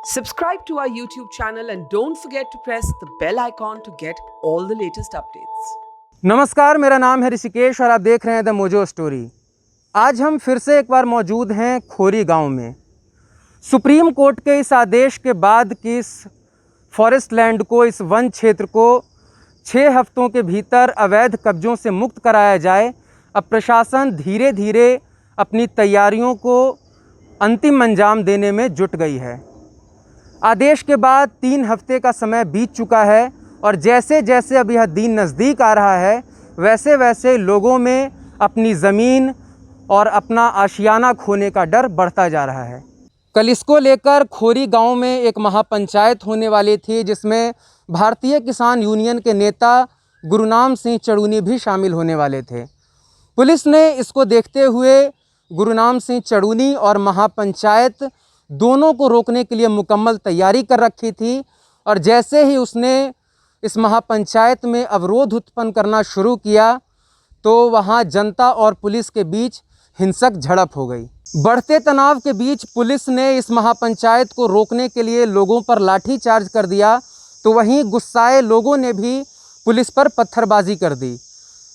Subscribe to our YouTube channel and don't forget to press the bell icon to get all the latest updates. नमस्कार, मेरा नाम है ऋषिकेश और आप देख रहे हैं द मोजो स्टोरी। आज हम फिर से एक बार मौजूद हैं खोरी गांव में। सुप्रीम कोर्ट के इस आदेश के बाद कि इस फॉरेस्ट लैंड को, इस वन क्षेत्र को 6 हफ्तों के भीतर अवैध कब्जों से मुक्त कराया जाए, अब प्रशासन धीरे धीरे अपनी तैयारियों को अंतिम अंजाम देने में जुट गई है। आदेश के बाद 3 हफ्ते का समय बीत चुका है और जैसे जैसे अब यह दिन नज़दीक आ रहा है, वैसे वैसे लोगों में अपनी ज़मीन और अपना आशियाना खोने का डर बढ़ता जा रहा है। कल इसको लेकर खोरी गांव में एक महापंचायत होने वाली थी, जिसमें भारतीय किसान यूनियन के नेता गुरुनाम सिंह चड़ूनी भी शामिल होने वाले थे। पुलिस ने इसको देखते हुए गुरुनाम सिंह चड़ूनी और महापंचायत दोनों को रोकने के लिए मुकम्मल तैयारी कर रखी थी और जैसे ही उसने इस महापंचायत में अवरोध उत्पन्न करना शुरू किया तो वहां जनता और पुलिस के बीच हिंसक झड़प हो गई। बढ़ते तनाव के बीच पुलिस ने इस महापंचायत को रोकने के लिए लोगों पर लाठीचार्ज कर दिया, तो वहीं गुस्साए लोगों ने भी पुलिस पर पत्थरबाजी कर दी।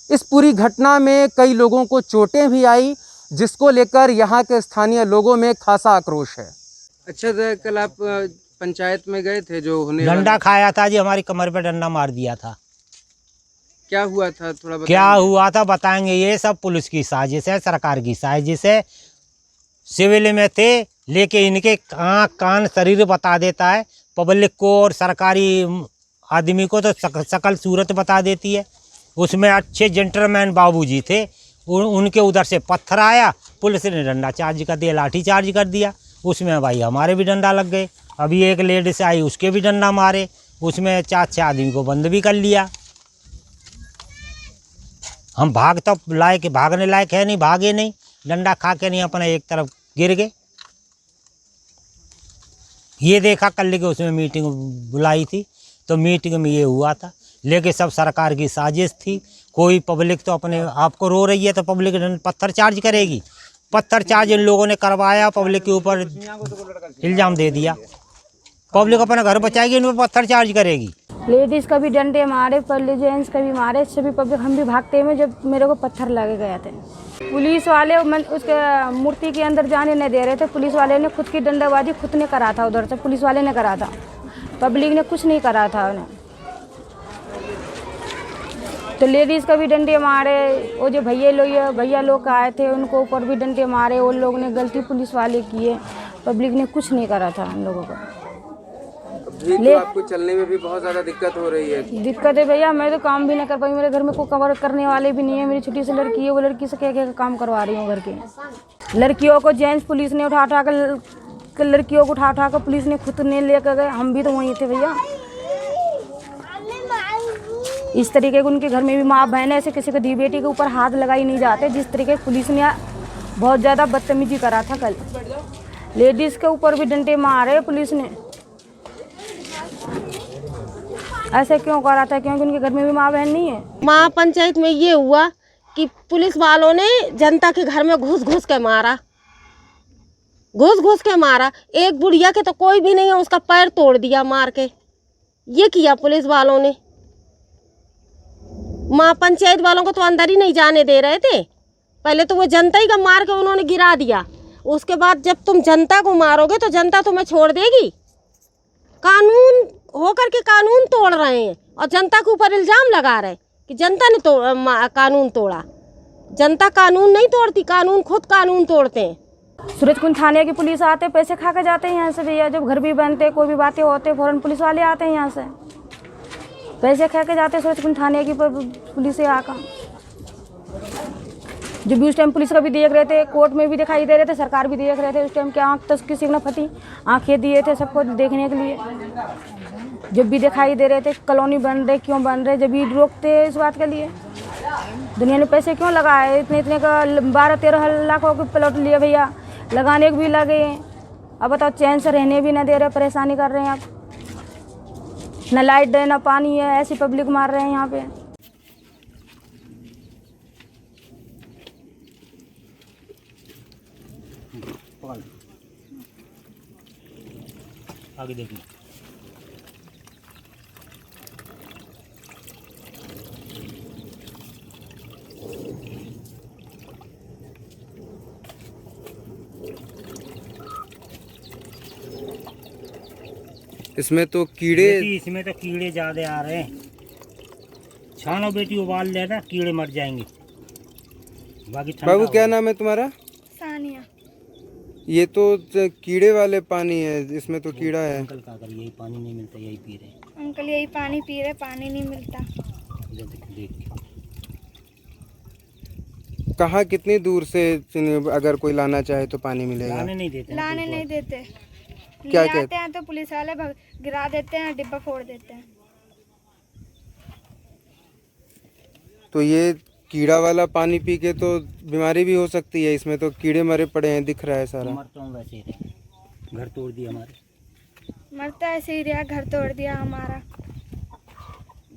इस पूरी घटना में कई लोगों को चोटें भी आई, जिसको लेकर यहाँ के स्थानीय लोगों में खासा आक्रोश है। अच्छा, तो कल आप पंचायत में गए थे, जो होने डंडा खाया था जी, हमारी कमर पे डंडा मार दिया था। क्या हुआ था थोड़ा बताएंगे? क्या हुआ था बताएंगे। ये सब पुलिस की साजिश है, सरकार की साजिश है। सिविल में थे, लेके इनके आँख कान शरीर बता देता है पब्लिक को, और सरकारी आदमी को तो सकल सूरत बता देती है। उसमें अच्छे जेंटलमैन बाबूजी थे, उनके उधर से पत्थर आया, पुलिस ने डंडा चार्ज कर दिया, लाठी चार्ज कर दिया। उसमें भाई हमारे भी डंडा लग गए। अभी एक लेडीज आई, उसके भी डंडा मारे। उसमें 4-6 आदमी को बंद भी कर लिया। हम भागने लायक है नहीं, भागे नहीं, डंडा खा के नहीं, अपना एक तरफ गिर गए। ये देखा कल के उसमें मीटिंग बुलाई थी, तो मीटिंग में ये हुआ था, लेकिन सब सरकार की साजिश थी। कोई पब्लिक तो अपने आप को रो रही है, तो पब्लिक पत्थर चार्ज करेगी। पत्थर चार्ज इन लोगों ने करवाया, पब्लिक के ऊपर इल्ज़ाम दे दिया। पब्लिक अपना घर बचाएगी, इन पर पत्थर चार्ज करेगी। लेडीज़ का भी डंडे मारे, पर जेंट्स का भी मारे, सभी पब्लिक। हम भी भागते में जब मेरे को पत्थर लगे गए थे। पुलिस वाले उसके मूर्ति के अंदर जाने नहीं दे रहे थे। पुलिस वाले ने खुद की डंडाबाजी खुद ने करा था, उधर से पुलिस वाले ने करा था, पब्लिक ने कुछ नहीं करा था उन्हें। तो लेडीज़ का भी डंडे मारे, वो जो भैया लोग आए थे उनको ऊपर भी डंडे मारे। उन लोगों ने गलती पुलिस वाले की है, पब्लिक ने कुछ नहीं करा था उन लोगों को। तो आपको चलने में भी बहुत ज़्यादा दिक्कत हो रही है? दिक्कत है भैया, मैं तो काम भी नहीं कर पाई। मेरे घर में कोई कवर करने वाले भी नहीं है। मेरी छोटी सी लड़की है, वो लड़की से क्या काम करवा रही हूँ घर के। लड़कियों को जेंट्स पुलिस ने उठा कर लड़कियों को उठा कर पुलिस ने खुद ने लेकर गए। हम भी तो वहीं थे भैया। इस तरीके के उनके घर में भी माँ बहन ऐसे किसी को दी बेटी के ऊपर हाथ लगाई नहीं जाते, जिस तरीके पुलिस ने बहुत ज़्यादा बदतमीजी करा था। कल लेडीज़ के ऊपर भी डंडे मारे पुलिस ने। ऐसे क्यों करा था? क्योंकि उनके घर में भी माँ बहन नहीं है। महापंचायत में ये हुआ कि पुलिस वालों ने जनता के घर में घुस घुस के मारा। एक बुढ़िया के तो कोई भी नहीं है, उसका पैर तोड़ दिया मार के। ये किया पुलिस वालों ने। महापंचायत वालों को तो अंदर ही नहीं जाने दे रहे थे। पहले तो वो जनता ही का मार के उन्होंने गिरा दिया। उसके बाद जब तुम जनता को मारोगे तो जनता तुम्हें छोड़ देगी? कानून होकर के कानून तोड़ रहे हैं और जनता के ऊपर इल्ज़ाम लगा रहे कि जनता ने कानून तोड़ा। जनता कानून नहीं तोड़ती, कानून खुद कानून तोड़ते हैं। सूरजकुंड थाने की पुलिस आते, पैसे खा के जाते हैं यहाँ से भैया। जब घर भी बनते, कोई भी बातें होते, फौरन पुलिस वाले आते हैं यहाँ से, पैसे खा के जाते। सूरजकुंड थाने की पुलिस से आकर जब भी उस टाइम पुलिस का भी देख रहे थे, कोर्ट में भी दिखाई दे रहे थे, सरकार भी देख रहे थे। उस टाइम की आँख तो किसी ने फटी, आँखें दिए थे सबको देखने के लिए। जब भी दिखाई दे रहे थे कॉलोनी बन रहे, क्यों बन रहे, जब भी रोकते इस बात के लिए। दुनिया ने पैसे क्यों लगाए? इतने का 12-13 लाखों के प्लॉट लिए भैया, लगाने को भी लगे। अब बताओ, चैन से रहने भी ना दे रहे, परेशानी कर रहे हैं आप। न लाइट है, न पानी है, ऐसी पब्लिक मार रहे हैं यहाँ पे। आगे देखिए। इसमें तो कीड़े बेटी, इसमें तो कीड़े ज्यादा आ रहे हैं। छानो बेटी, उबाल लेना, कीड़े मर जाएंगे। बाकी ठंडा बाबू हो क्या जाए। नाम है तुम्हारा? सानिया। ये तो कीड़े वाले पानी है, इसमें तो कीड़ा है। अंकल का कर, यही पानी नहीं मिलता, यही पी रहे हैं। अंकल यही पानी पी रहे, पानी नहीं मिलता। इधर देख के। कहाँ कितनी दूर से अगर कोई लाना चाहे तो पानी मिलेगा? लाने नहीं देते हैं, लाने नहीं देते। क्या ले कहते? आते हैं तो पुलिस वाले गिरा देते हैं, डिब्बा फोड़ देते हैं। तो ये कीड़ा वाला पानी पी के तो बीमारी भी हो सकती है। इसमें तो कीड़े मरे पड़े हैं, दिख रहा है सारा। मरता हूँ वैसे ही रहे। घर तोड़ दिया हमारे। मरता ऐसे ही रहा, घर तोड़ दिया हमारा।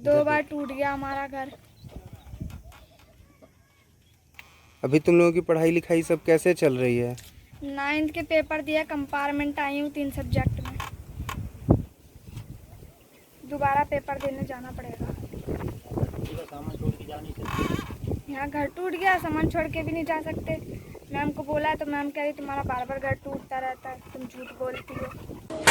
2 बार टूट गया हमारा घर। अभी तुम लोगों की पढ़ाई लिखाई सब कैसे चल रही है? 9th के पेपर दिया, कंपार्टमेंट आई हूँ 3 सब्जेक्ट में। दोबारा पेपर देने जाना पड़ेगा। सामान छोड़ के जा नहीं सकते। यहाँ घर टूट गया, सामान छोड़ के भी नहीं जा सकते। मैम को बोला है तो मैम कह रही तुम्हारा बार बार घर टूटता रहता है, तुम झूठ बोलती हो।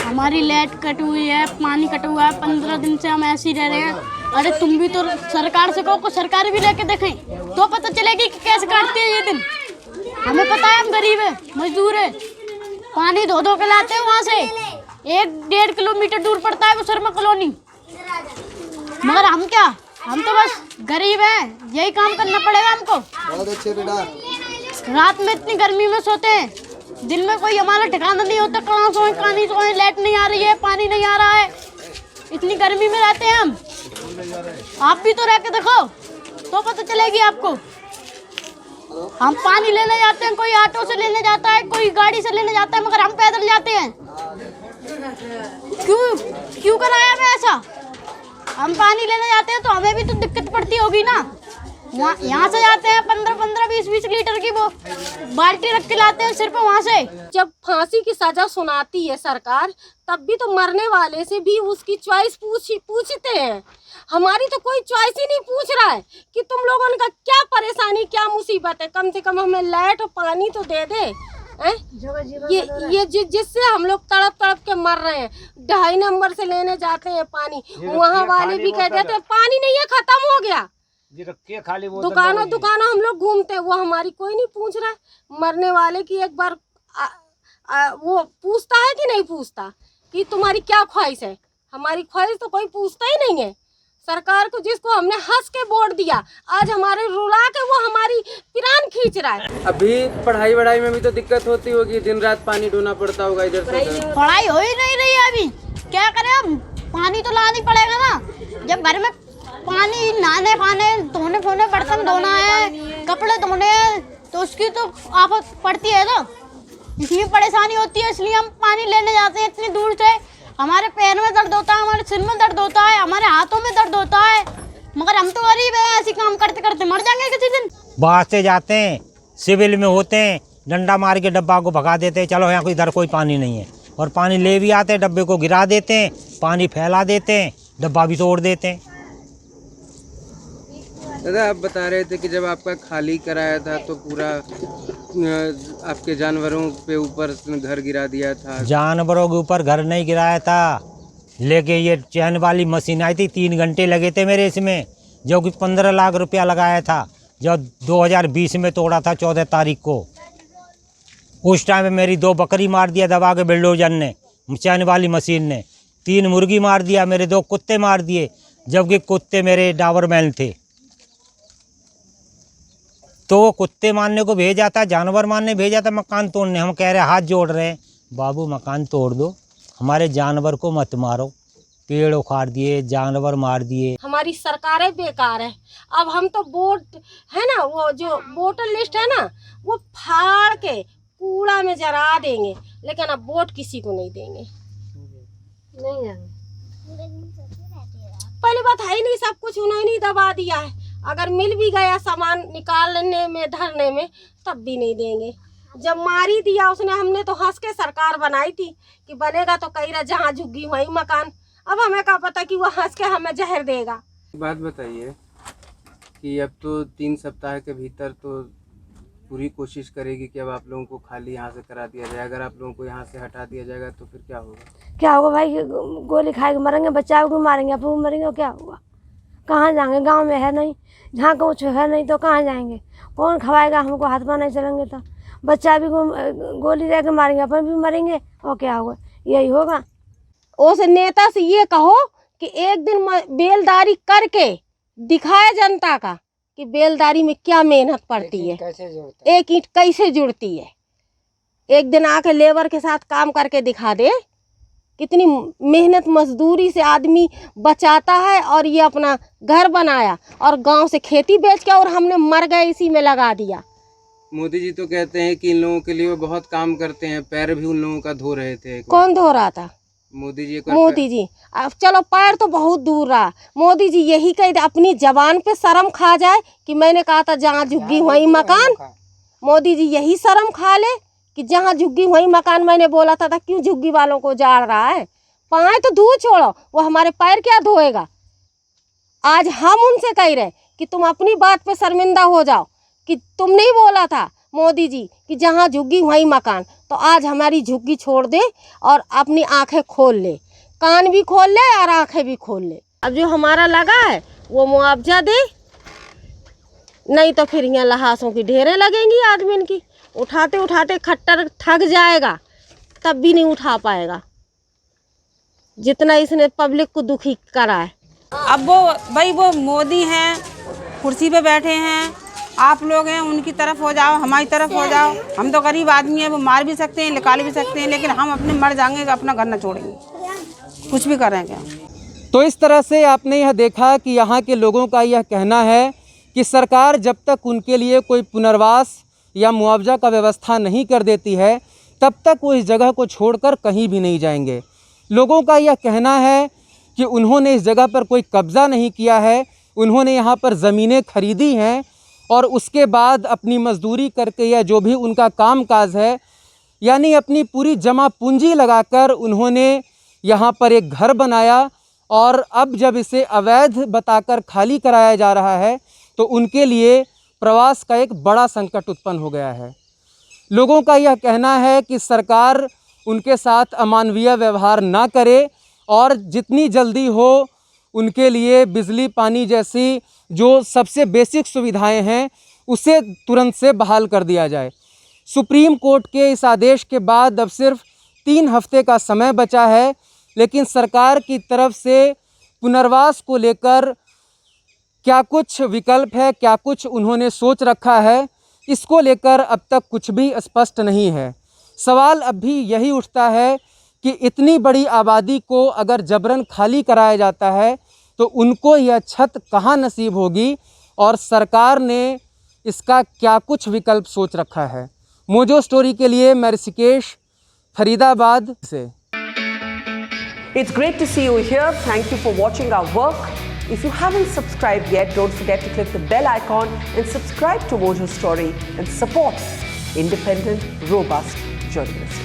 हमारी लाइट कट हुई है, पानी कटा हुआ है, 15 दिन से हम ऐसे ही रह रहे हैं। अरे तुम भी तो सरकार से कहो, सरकार भी लेके देखें तो पता चलेगी कि कैसे काटती है ये दिन। हमें पता है हम गरीब है, मजदूर है, पानी धो धो के लाते हैं वहाँ से। 1-1.5 किलोमीटर दूर पड़ता है वो शर्मा कॉलोनी। मगर हम तो बस गरीब हैं, यही काम करना पड़ेगा हमको। बहुत अच्छे बेटा। रात में इतनी गर्मी में सोते हैं, दिन में कोई हमारा ठिकाना नहीं होता, कहाँ सोए कहाँ नहीं सोए। लाइट नहीं आ रही है, पानी नहीं आ रहा है, इतनी गर्मी में रहते हैं हम। आप भी तो रह के देखो तो पता चलेगी आपको। हम पानी लेने जाते हैं, कोई ऑटो से लेने जाता है, कोई गाड़ी से लेने जाता है, मगर हम पैदल जाते हैं। क्यों कराया हमें ऐसा? हम पानी लेने जाते हैं तो हमें भी तो दिक्कत पड़ती होगी ना। यहाँ से जाते हैं 15-15, 20-20 लीटर की वो बाल्टी रख के लाते हैं सिर्फ वहाँ से। जब फांसी की सजा सुनाती है सरकार, तब भी तो मरने वाले से भी उसकी चॉइस पूछते हैं। हमारी तो कोई चॉइस ही नहीं पूछ रहा है कि तुम लोगों का क्या परेशानी, क्या मुसीबत है। कम से कम हमें लाइट और पानी तो दे दे। जिससे हम लोग तड़प तड़प के मर रहे हैं। 2.5 नंबर से लेने जाते हैं पानी, वहाँ वाले भी कहते हैं पानी नहीं है, खत्म हो गया। दुकानों हम लोग घूमते हैं, वो हमारी कोई नहीं पूछ रहा है। मरने वाले की एक बार वो पूछता है कि नहीं पूछता कि तुम्हारी क्या ख्वाहिश है? हमारी ख्वाहिश तो कोई पूछता ही नहीं है। सरकार को जिसको हमने हंस के वोट दिया, आज हमारे रुला के वो हमारी पिरान खींच रहा है। अभी पढ़ाई वढ़ाई में भी तो दिक्कत होती होगी, दिन रात पानी ढूंढना पड़ता होगा इधर से उधर। पढ़ाई हो ही नहीं रही है अभी, क्या करें हम? पानी तो लाना ही पड़ेगा ना। जब घर में पानी नहाने खाने धोने फोने बर्तन धोना है, कपड़े धोने हैं, तो उसकी तो आफत पड़ती है ना, इसलिए परेशानी होती है। इसलिए हम पानी लेने जाते हैं इतनी दूर से। हमारे पैर में दर्द होता है, हमारे सिर में दर्द होता है, हमारे हाथों में दर्द होता है, मगर हम तो गरीब हैं, ऐसी काम करते करते मर जाएंगे किसी दिन। बाहर से जाते हैं, सिविल में होते हैं, डंडा मार के डब्बा को भगा देते हैं, चलो यहाँ इधर कोई पानी नहीं है। और पानी ले भी आते हैं, डब्बे को गिरा देते हैं, पानी फैला देते हैं, डब्बा भी तोड़ देते हैं। दादा आप बता रहे थे कि जब आपका खाली कराया था तो पूरा आपके जानवरों पे ऊपर घर गिरा दिया था। जानवरों के ऊपर घर नहीं गिराया था, लेके ये चैन वाली मशीन आई थी, 3 घंटे लगे थे मेरे इसमें, जो कि 15 लाख रुपया लगाया था। जब 2020 में तोड़ा था 14 तारीख को, उस टाइम में मेरी 2 बकरी मार दिया दबा के बिल्डोजर ने, चैन वाली मशीन ने। 3 मुर्गी मार दिया, मेरे 2 कुत्ते मार दिए, जबकि कुत्ते मेरे डाबरमैन थे। तो कुत्ते मारने को भेजा था, जानवर मारने भेजा था, मकान तोड़ने। हम कह रहे हाथ जोड़ रहे हैं, बाबू मकान तोड़ दो, हमारे जानवर को मत मारो। पेड़ उखाड़ दिए, जानवर मार दिए। हमारी सरकारें बेकार है। अब हम तो वोट है ना, वो जो वोटर लिस्ट है ना, वो फाड़ के कूड़ा में जरा देंगे, लेकिन अब वोट किसी को नहीं देंगे। पहली बात है ही नहीं, सब कुछ उन्होंने ही दबा दिया है। अगर मिल भी गया सामान निकालने में धरने में, तब भी नहीं देंगे। जब मारी दिया उसने, हमने तो हंस के सरकार बनाई थी कि बनेगा तो कहीं जहाँ झुग्गी वहीं मकान। अब हमें क्या पता कि वो हंस के हमें जहर देगा। बात बताइए कि अब तो 3 सप्ताह के भीतर तो पूरी कोशिश करेगी कि अब आप लोगों को खाली यहाँ से करा दिया जाए। अगर आप लोगों को यहाँ से हटा दिया जाएगा तो फिर क्या होगा? क्या होगा भाई, गोली खाए के मरेंगे, बच्चा को मारेंगे, अपन भी मरेंगे, क्या होगा? कहाँ जाएंगे? गांव में है नहीं, जहाँ कुछ है नहीं तो कहाँ जाएंगे? कौन खवाएगा हमको? हाथ पाँव नहीं चलेंगे तो बच्चा भी गोली दे के मारेंगे, अपन भी मरेंगे, और क्या होगा? यही होगा। उस नेता से ये कहो कि एक दिन बेलदारी करके दिखाए जनता का कि बेलदारी में क्या मेहनत पड़ती है, एक ईंट कैसे जुड़ती है। एक दिन आके लेबर के साथ काम करके दिखा दे कितनी मेहनत मजदूरी से आदमी बचाता है, और ये अपना घर बनाया और गांव से खेती बेच के, और हमने मर गए इसी में लगा दिया। मोदी जी तो कहते हैं कि इन लोगों के लिए वो बहुत काम करते हैं, पैर भी उन लोगों का धो रहे थे। कौन धो रहा था? मोदी जी। मोदी जी। अब चलो पैर तो बहुत दूर रहा, मोदी जी यही कह दे, अपनी जबान पे शर्म खा जाए कि मैंने कहा था जहाँ झुग्गी वहीं मकान। मोदी जी यही शर्म खा ले कि जहाँ झुग्गी वहीं मकान मैंने बोला था क्यों झुग्गी वालों को जाड़ रहा है? पाए तो धो छोड़ो, वो हमारे पैर क्या धोएगा? आज हम उनसे कह रहे कि तुम अपनी बात पे शर्मिंदा हो जाओ कि तुम नहीं बोला था मोदी जी कि जहाँ झुग्गी वहीं मकान। तो आज हमारी झुग्गी छोड़ दे और अपनी आंखें खोल ले, कान भी खोल ले और आंखें भी खोल ले। अब जो हमारा लगा है वो मुआवजा दे, नहीं तो फिर यहाँ लहासों की ढेरें लगेंगी आदमी की। उठाते उठाते खट्टर थक जाएगा तब भी नहीं उठा पाएगा जितना इसने पब्लिक को दुखी करा है। अब वो भाई वो मोदी हैं, कुर्सी पे बैठे हैं, आप लोग हैं उनकी तरफ हो जाओ, हमारी तरफ हो जाओ। हम तो गरीब आदमी हैं, वो मार भी सकते हैं, निकाल भी सकते हैं, लेकिन हम अपने मर जाएंगे, अपना घर न छोड़ेंगे, कुछ भी करेंगे। तो इस तरह से आपने यह देखा कि यहाँ के लोगों का यह कहना है कि सरकार जब तक उनके लिए कोई पुनर्वास या मुआवजा का व्यवस्था नहीं कर देती है तब तक वो इस जगह को छोड़कर कहीं भी नहीं जाएंगे। लोगों का यह कहना है कि उन्होंने इस जगह पर कोई कब्ज़ा नहीं किया है, उन्होंने यहाँ पर ज़मीनें खरीदी हैं और उसके बाद अपनी मजदूरी करके या जो भी उनका कामकाज है, यानी अपनी पूरी जमा पूंजी लगाकर उन्होंने यहाँ पर एक घर बनाया, और अब जब इसे अवैध बताकर खाली कराया जा रहा है तो उनके लिए प्रवास का एक बड़ा संकट उत्पन्न हो गया है। लोगों का यह कहना है कि सरकार उनके साथ अमानवीय व्यवहार ना करे और जितनी जल्दी हो उनके लिए बिजली पानी जैसी जो सबसे बेसिक सुविधाएं हैं उसे तुरंत से बहाल कर दिया जाए। सुप्रीम कोर्ट के इस आदेश के बाद अब सिर्फ 3 हफ्ते का समय बचा है, लेकिन सरकार की तरफ से पुनर्वास को लेकर क्या कुछ विकल्प है, क्या कुछ उन्होंने सोच रखा है, इसको लेकर अब तक कुछ भी स्पष्ट नहीं है। सवाल अब भी यही उठता है कि इतनी बड़ी आबादी को अगर जबरन खाली कराया जाता है तो उनको यह छत कहाँ नसीब होगी, और सरकार ने इसका क्या कुछ विकल्प सोच रखा है। मोजो स्टोरी के लिए मैं ऋषिकेश, फरीदाबाद से। It's great to see you here. Thank you for watching our work. If you haven't subscribed yet, don't forget to click the bell icon and subscribe to Mojo Story and support independent, robust journalism.